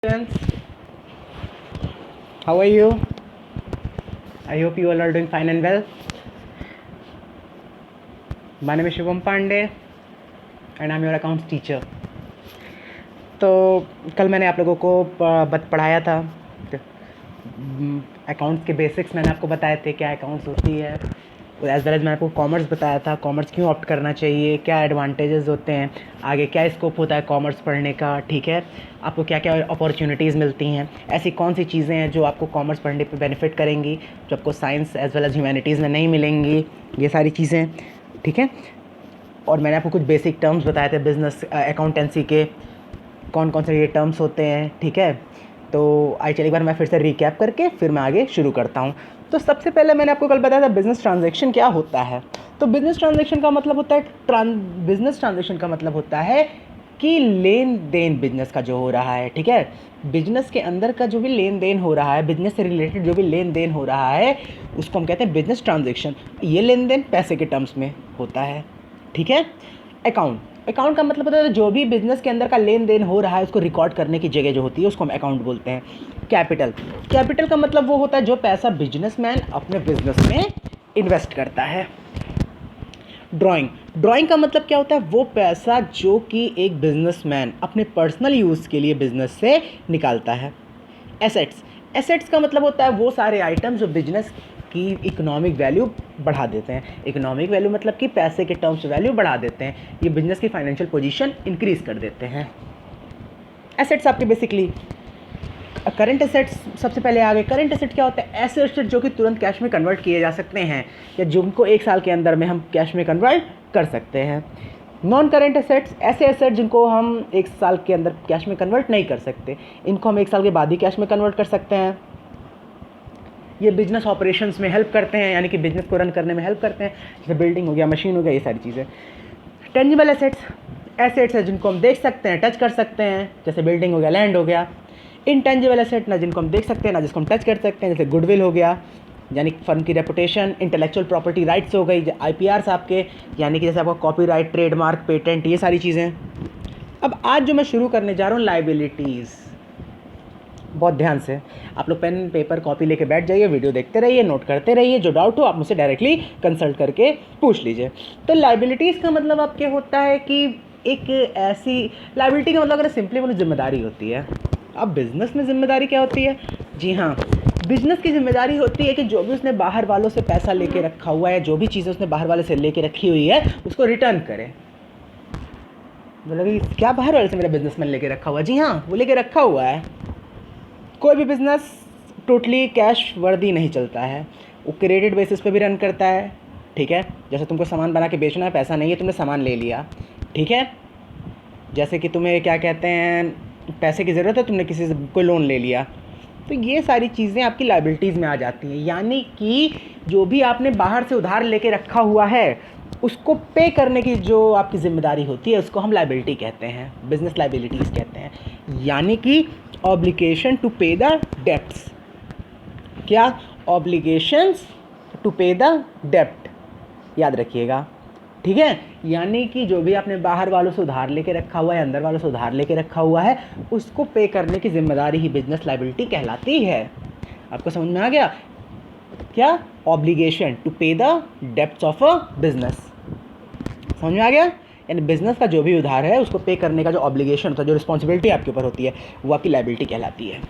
Students, how are you? I hope you all are doing fine and well. My name is Shubham Pandey and I'm your accounts teacher. तो कल मैंने आप लोगों को पढ़ाया था अकाउंट्स के बेसिक्स। मैंने आपको बताए थे क्या अकाउंट्स होती है, एज वेल एज मैंने आपको कॉमर्स बताया था, कॉमर्स क्यों ऑप्ट करना चाहिए, क्या एडवांटेजेस होते हैं, आगे क्या स्कोप होता है कॉमर्स पढ़ने का, ठीक है, आपको क्या क्या अपॉर्चुनिटीज़ मिलती हैं, ऐसी कौन सी चीज़ें हैं जो आपको कॉमर्स पढ़ने पे बेनिफिट करेंगी, जो आपको science as well as humanities में नहीं मिलेंगी, ये सारी चीज़ें, ठीक है। और मैंने आपको कुछ बेसिक टर्म्स बताए थे बिज़नेस अकाउंटेंसी के, कौन कौन से ये टर्म्स होते हैं, ठीक है। तो चलिए एक बार मैं फिर से रिकैप करके फिर मैं आगे शुरू करता हूँ। तो सबसे पहले मैंने आपको कल बताया था बिज़नेस ट्रांजैक्शन क्या होता है। तो बिज़नेस ट्रांजैक्शन का मतलब होता है बिज़नेस ट्रांजैक्शन का मतलब होता है कि लेन देन बिजनेस का जो हो रहा है, ठीक है, बिजनेस के अंदर का जो भी लेन देन हो रहा है, बिजनेस से रिलेटेड जो भी लेन देन हो रहा है, उसको हम कहते हैं बिजनेस ट्रांजैक्शन। ये लेन देन पैसे के टर्म्स में होता है, ठीक है। अकाउंट का मतलब होता है जो भी बिजनेस के अंदर का लेन देन हो रहा है उसको रिकॉर्ड करने की जगह जो होती है उसको हम अकाउंट बोलते हैं। कैपिटल का मतलब वो होता है जो पैसा बिजनेसमैन अपने बिजनेस में इन्वेस्ट करता है। ड्राइंग का मतलब क्या होता है, वो पैसा जो कि एक बिजनेसमैन अपने पर्सनल यूज़ के लिए बिजनेस से निकालता है। एसेट्स का मतलब होता है वो सारे आइटम जो बिजनेस की इकोनॉमिक वैल्यू बढ़ा देते हैं। इकोनॉमिक वैल्यू मतलब कि पैसे के टर्म्स वैल्यू बढ़ा देते हैं, ये बिजनेस की फाइनेंशियल पोजीशन इंक्रीज कर देते हैं। एसेट्स आपके बेसिकली करंट एसेट्स सबसे पहले आ गए। करंट एसेट क्या होता है, ऐसे एसेट जो कि तुरंत कैश में कन्वर्ट किए जा सकते हैं या जिनको एक साल के अंदर में हम कैश में कन्वर्ट कर सकते हैं। नॉन करंट एसेट्स ऐसे एसेट जिनको हम एक साल के अंदर कैश में कन्वर्ट नहीं कर सकते, इनको हम एक साल के बाद ही कैश में कन्वर्ट कर सकते हैं। ये बिजनेस ऑपरेशंस में हेल्प करते हैं, यानी कि बिजनेस को रन करने में हेल्प करते हैं, जैसे बिल्डिंग हो गया, मशीन हो गया, ये सारी चीज़ें। टेंजिबल एसेट्स है जिनको हम देख सकते हैं, टच कर सकते हैं, जैसे बिल्डिंग हो गया, लैंड हो गया। इनटेंजिबल एसेट ना जिनको हम देख सकते हैं ना जिसको हम टच कर सकते हैं, जैसे गुडविल हो गया, यानी फर्म की रेपुटेशन। इंटेलेक्चुअल प्रॉपर्टी राइट्स हो गई, IPRs आपके, यानी कि जैसे आपका कॉपीराइट, ट्रेडमार्क, पेटेंट, ये सारी चीज़ें। अब आज जो मैं शुरू करने जा रहा हूँ लाइबिलिटीज़, बहुत ध्यान से आप लोग पेन पेपर कॉपी लेके बैठ जाइए, वीडियो देखते रहिए, नोट करते रहिए, जो डाउट हो आप मुझसे डायरेक्टली कंसल्ट करके पूछ लीजिए। तो लाइबिलिटीज़ का मतलब आप क्या होता है कि एक ऐसी लाइबिलिटी का मतलब अगर सिंपली बोलो जिम्मेदारी होती है। अब बिजनेस में जिम्मेदारी क्या होती है, जी हाँ, बिजनेस की जिम्मेदारी होती है कि जो भी उसने बाहर वालों से पैसा लेके रखा हुआ है, जो भी चीज़ें उसने बाहर वाले से लेके रखी हुई है उसको रिटर्न करे। मतलब क्या बाहर वाले से मेरा बिजनेसमैन लेके रखा हुआ है, जी हाँ, वो लेके रखा हुआ है। कोई भी बिज़नेस टोटली कैश वर्दी नहीं चलता है, वो क्रेडिट बेसिस पे भी रन करता है, ठीक है। जैसे तुमको सामान बना के बेचना है, पैसा नहीं है, तुमने सामान ले लिया, ठीक है। जैसे कि तुम्हें क्या कहते हैं, पैसे की ज़रूरत है, तुमने किसी से कोई लोन ले लिया, तो ये सारी चीज़ें आपकी लाइबिलिटीज़ में आ जाती हैं। यानी कि जो भी आपने बाहर से उधार लेके रखा हुआ है उसको पे करने की जो आपकी ज़िम्मेदारी होती है उसको हम लाइबिलिटी कहते हैं, बिजनेस लाइबिलिटीज़ कहते हैं। यानी कि ऑब्लिगेशन टू पे द डेप्ट्स, क्या, ऑब्लिगेशंस टू पे द डेप्ट, याद रखिएगा, ठीक है। यानी कि जो भी आपने बाहर वालों से उधार लेके रखा हुआ है, अंदर वालों से उधार लेके रखा हुआ है, उसको पे करने की जिम्मेदारी ही बिजनेस लाइबिलिटी कहलाती है। आपको समझ में आ गया क्या, ऑब्लिगेशन टू पे the debts of a business, समझ में आ गया। यानी बिजनेस का जो भी उधार है उसको पे करने का जो ऑब्लिगेशन होता है, जो रिस्पॉन्सिबिलिटी आपके ऊपर होती है, वो आपकी लाइबिलिटी कहलाती है।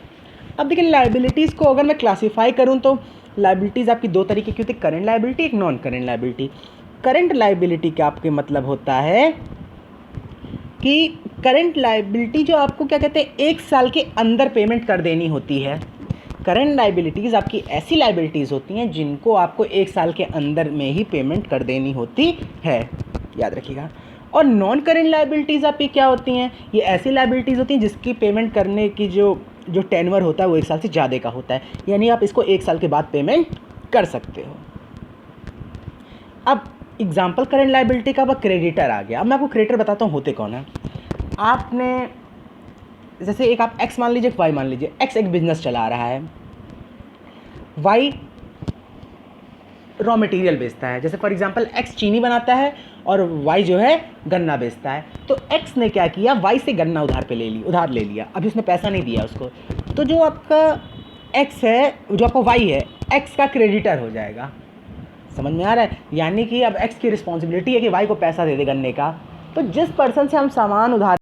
अब देखिए लाइबिलिटीज़ को अगर मैं क्लासीफाई करूँ तो लाइबिलिटीज़ आपकी दो तरीके की होती है, करंट लाइबिलिटी, एक non current liability. Current liability का आपके मतलब होता है कि करंट लाइबिलिटी जो आपको क्या कहते हैं, एक साल के अंदर पेमेंट कर देनी होती है। करंट लाइबिलिटीज़ आपकी ऐसी लाइबिलिटीज़ होती हैं जिनको आपको एक साल के अंदर में ही पेमेंट कर देनी होती है, याद रखिएगा। और नॉन करंट लाइबिलिटीज़ आपकी क्या होती हैं, ये ऐसी लाइबिलिटीज़ होती हैं जिसकी पेमेंट करने की जो टेन्योर होता है वो एक साल से ज़्यादा का होता है, यानी आप इसको एक साल के बाद पेमेंट कर सकते हो। अब एग्जाम्पल करंट लाइबिलिटी का, अब क्रेडिटर आ गया। अब मैं आपको क्रेडिटर बताता हूँ होते कौन है। आपने जैसे एक आप एक्स मान लीजिए, एक वाई मान लीजिए। एक्स एक बिजनेस चला रहा है, वाई रॉ मटेरियल बेचता है। जैसे फॉर एग्जांपल एक्स चीनी बनाता है और वाई जो है गन्ना बेचता है। तो एक्स ने क्या किया, वाई से गन्ना उधार ले लिया, अभी उसने पैसा नहीं दिया उसको। तो जो आपका एक्स है, जो आपका वाई है, एक्स का क्रेडिटर हो जाएगा। समझ में आ रहा है? यानी कि अब एक्स की रिस्पॉन्सिबिलिटी है कि वाई को पैसा दे दे गन्ने का। तो जिस पर्सन से हम सामान उधार